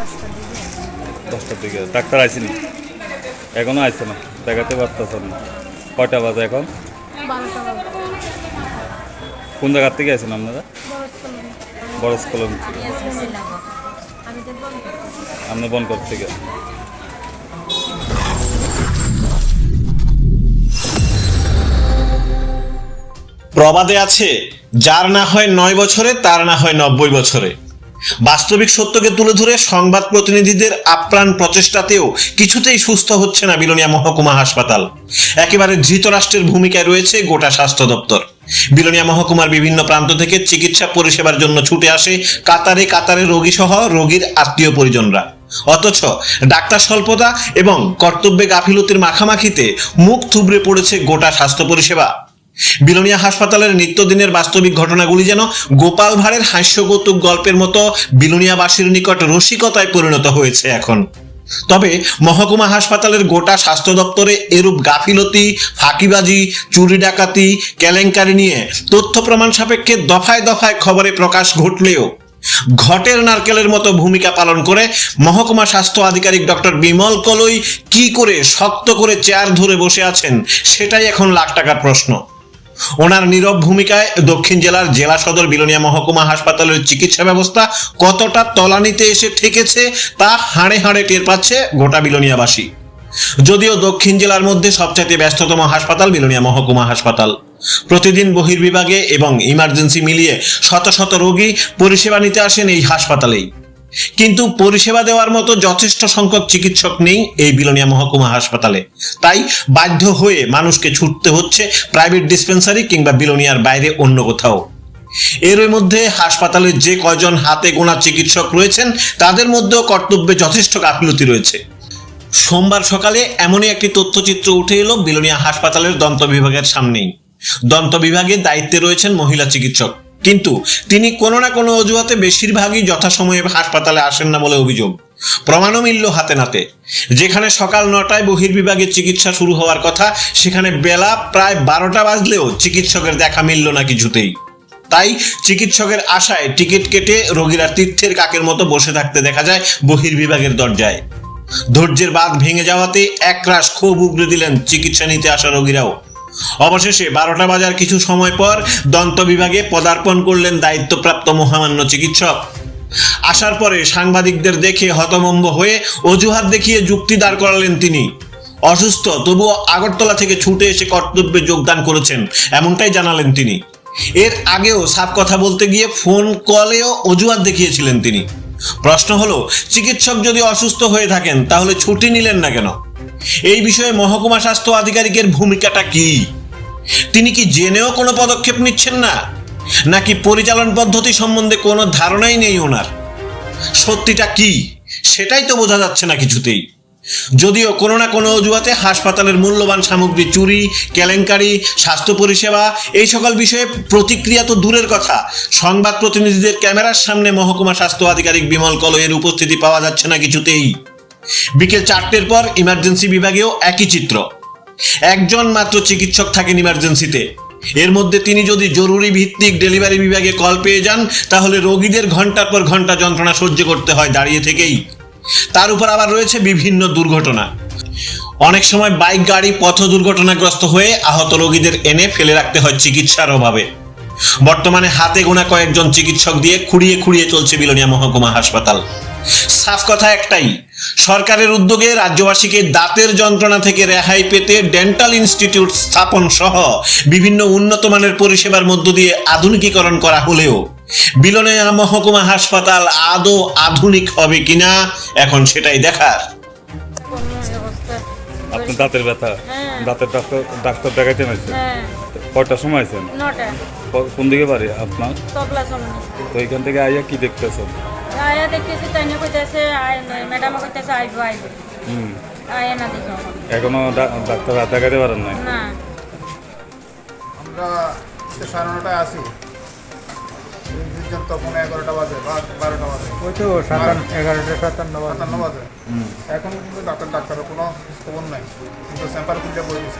10টার দিকে ডাক্তার আইসেনি? এখনো আইসে না, দেখাতে পারতেছেন না। কয়টা বাজে এখন? কোন জায়গার থেকে আইসেন আপনারা? বরস কলম। আপনি বনকর থেকে। প্রবাদে আছে, যার না হয় 9 বছরে তার না হয় 90 বছরে। বাস্তবিক সত্যকে তুলে ধরে সংবাদ প্রতিনিধিদের আপ্রাণ প্রচেষ্টাতেও কিছুতেই সুস্থ হচ্ছে না বিলোনিয়া মহকুমা হাসপাতাল। একেবারে ধৃতরাষ্ট্রের ভূমিকায় রয়েছে গোটা স্বাস্থ্য দপ্তর। বিলোনিয়া মহকুমার বিভিন্ন প্রান্ত থেকে চিকিৎসা পরিষেবার জন্য ছুটে আসে কাতারে কাতারে রোগী সহ রোগীর আত্মীয় পরিজনরা। অথচ ডাক্তার স্বল্পতা এবং কর্তব্যে গাফিলতির মাখামাখিতে মুখ থুবড়ে পড়েছে গোটা স্বাস্থ্য পরিষেবা। বিলোনিয়া হাসপাতালের নিত্যদিনের বাস্তবিক ঘটনাগুলি যেন গোপাল ভাঁড়ের হাস্যকৌতুক গল্পের মতো বিলোনিয়াবাসীর নিকট রসিকতায় পরিণত হয়েছে এখন। তবে মহকুমা হাসপাতালের গোটা স্বাস্থ্য দপ্তরে এরূপ গাফিলতি, ফাঁকিবাজি, চুরি ডাকাতি, কেলেঙ্কারি নিয়ে তথ্য প্রমাণ সাপেক্ষে দফায় দফায় খবরে প্রকাশ ঘটলেও ঘটের নারকেলের মতো ভূমিকা পালন করে মহকুমা স্বাস্থ্য আধিকারিক ডক্টর বিমল কলই কি করে শক্ত করে চেয়ার ধরে বসে আছেন, সেটাই এখন লাখ টাকার প্রশ্ন। ওনার নীরব ভূমিকায় দক্ষিণ জেলার জেলা সদর বিলোনিয়া মহকুমা হাসপাতালের চিকিৎসা ব্যবস্থা কতটা তলানিতে এসে ঠেকেছে তা হাড়ে হাড়ে টের পাচ্ছে গোটা বিলোনিয়াবাসী। যদিও দক্ষিণ জেলার মধ্যে সবচাইতে ব্যস্ততম হাসপাতাল বিলোনিয়া মহকুমা হাসপাতাল। প্রতিদিন বহির্বিভাগে এবং ইমার্জেন্সি মিলিয়ে শত শত রোগী পরিষেবা নিতে আসেন এই হাসপাতালেই। কিন্তু পরিষেবা দেওয়ার মতো যথেষ্ট সংখ্যক চিকিৎসক নেই এই বিলোনিয়া মহকুমা হাসপাতালে। তাই বাধ্য হয়ে মানুষকে ছুটতে হচ্ছে প্রাইভেট ডিসপেন্সারি কিংবা বিলোনিয়ার বাইরে অন্য কোথাও। এর মধ্যে হাসপাতালের যে কয়জন হাতে গোনা চিকিৎসক রয়েছেন তাদের মধ্যেও কর্তব্যে যথেষ্ট গাফিলতি রয়েছে। সোমবার সকালে এমনই একটি তথ্যচিত্র উঠে এলো বিলোনিয়া হাসপাতালের দন্ত বিভাগের সামনেই। দন্ত বিভাগে দায়িত্বে রয়েছেন মহিলা চিকিৎসক, কিন্তু তিনি কোনো না কোনো অজুহাতে বেশিরভাগই যথাসময়ে হাসপাতালে আসেন না বলে অভিযোগ। প্রমাণও মিলল হাতে নাতে। যেখানে সকাল 9টায় বহির্বিভাগে চিকিৎসা শুরু হওয়ার কথা, সেখানে বেলা প্রায় 12টা বাজলেও চিকিৎসকের দেখা মিলল না কিছুতেই। তাই চিকিৎসকের আশায় টিকিট কেটে রোগীরা তীর্থের কাকের মতো বসে থাকতে দেখা যায় বহির্বিভাগের দরজায়। ধৈর্যের বাঁধ ভেঙে যাওয়াতে একরাশ ক্ষোভ উগরে দিলেন চিকিৎসা নিতে আসা রোগীরাও। অবশেষে 12টা বাজার কিছু সময় পর দন্ত বিভাগে পদার্পণ করলেন দায়িত্বপ্রাপ্ত মহামান্য চিকিৎসক। আসার পরে সাংবাদিকদের দেখে হতভম্ব হয়ে অজুহাত দেখিয়ে যুক্তি দাঁড় করালেন তিনি। অসুস্থ, তবুও আগরতলা থেকে ছুটে এসে কর্তব্যে যোগদান করেছেন, এমনটাই জানালেন তিনি। এর আগেও সাফ কথা বলতে গিয়ে ফোন কলেও অজুহাত দেখিয়েছিলেন তিনি। প্রশ্ন হলো, চিকিৎসক যদি অসুস্থ হয়ে থাকেন তাহলে ছুটি নিলেন না কেন? এই বিষয়ে মহকুমা স্বাস্থ্য আধিকারিকের ভূমিকাটা কি? তিনি কি জেনেও কোনো পদক্ষেপ নিচ্ছেন না, নাকি পরিচালন পদ্ধতি সম্বন্ধে কোনো ধারণাই নেই ওনার? সত্যিটা কি সেটাই তো বোঝা যাচ্ছে না কিছুতেই। যদিও কোনো না কোনো অজুহাতে হাসপাতালের মূল্যবান সামগ্রী চুরি, কেলেঙ্কারি, স্বাস্থ্য পরিষেবা এই সকল বিষয়ে প্রতিক্রিয়া তো দূরের কথা, সংবাদ প্রতিনিধিদের ক্যামেরার সামনে মহকুমা স্বাস্থ্য আধিকারিক বিমল কলইয়ের উপস্থিতি পাওয়া যাচ্ছে না কিছুতেই। বিকেল 4টের পর ইমার্জেন্সি বিভাগেও একই চিত্র। একজন মাত্র চিকিৎসক থাকেন ইমার্জেন্সিতে। এর মধ্যে তিনি যদি জরুরি ভিত্তিক ডেলিভারি বিভাগে কল পেয়ে যান, তাহলে রোগীদের ঘন্টার পর ঘন্টা যন্ত্রণা সহ্য করতে হয় দাঁড়িয়ে থেকেই। তার উপর আবার রয়েছে বিভিন্ন দুর্ঘটনা। অনেক সময় বাইক গাড়ি পথ দুর্ঘটনাগ্রস্ত হয়ে আহত রোগীদের এনে ফেলে রাখতে হয় চিকিৎসার অভাবে। বর্তমানে হাতে গোনা কয়েকজন চিকিৎসক দিয়ে খুঁড়িয়ে খুঁড়িয়ে চলছে বিলোনিয়া মহকুমা হাসপাতাল। সাফ কথা একটাই, সরকারের উদ্যোগে রাজ্যবাসীকে দাঁতের যন্ত্রণা থেকে রেহাই পেতে ডেন্টাল ইনস্টিটিউট স্থাপন সহ বিভিন্ন উন্নত মানের পরিষেবার মধ্য দিয়ে আধুনিকীকরণ করা হলেও বিলোনিয়া মহকুমা হাসপাতাল আদৌ আধুনিক হবে কিনা এখন সেটাই দেখার। আপনি দাঁতের ব্যথা, দাঁতের ডাক্তার দেখাইতে পারছেন? কয়টার সময় আছেন? 9টা। কোন দিকে বাড়ি আপনার? তবলা সামনে। তো এখান থেকে আইয়া কি দেখতেছেন? আয়া দেখতেছি তাই না, কইতাছে ম্যাডাম কইতাছে আইবো আইবো। আয়া না দেখো এখনো ডাক্তার দেখাইতে পারেন নাই? না। আমরা 9:30টায় আসি, পর্যন্ত 11টা বাজে বা 12টা বাজে, ওই তো 11টা 57 বাজে। এখন কিন্তু ডাক্তারের কোনো খবর নাই, কিন্তু স্যাম্পল খুঁজে পড়ে গেছে।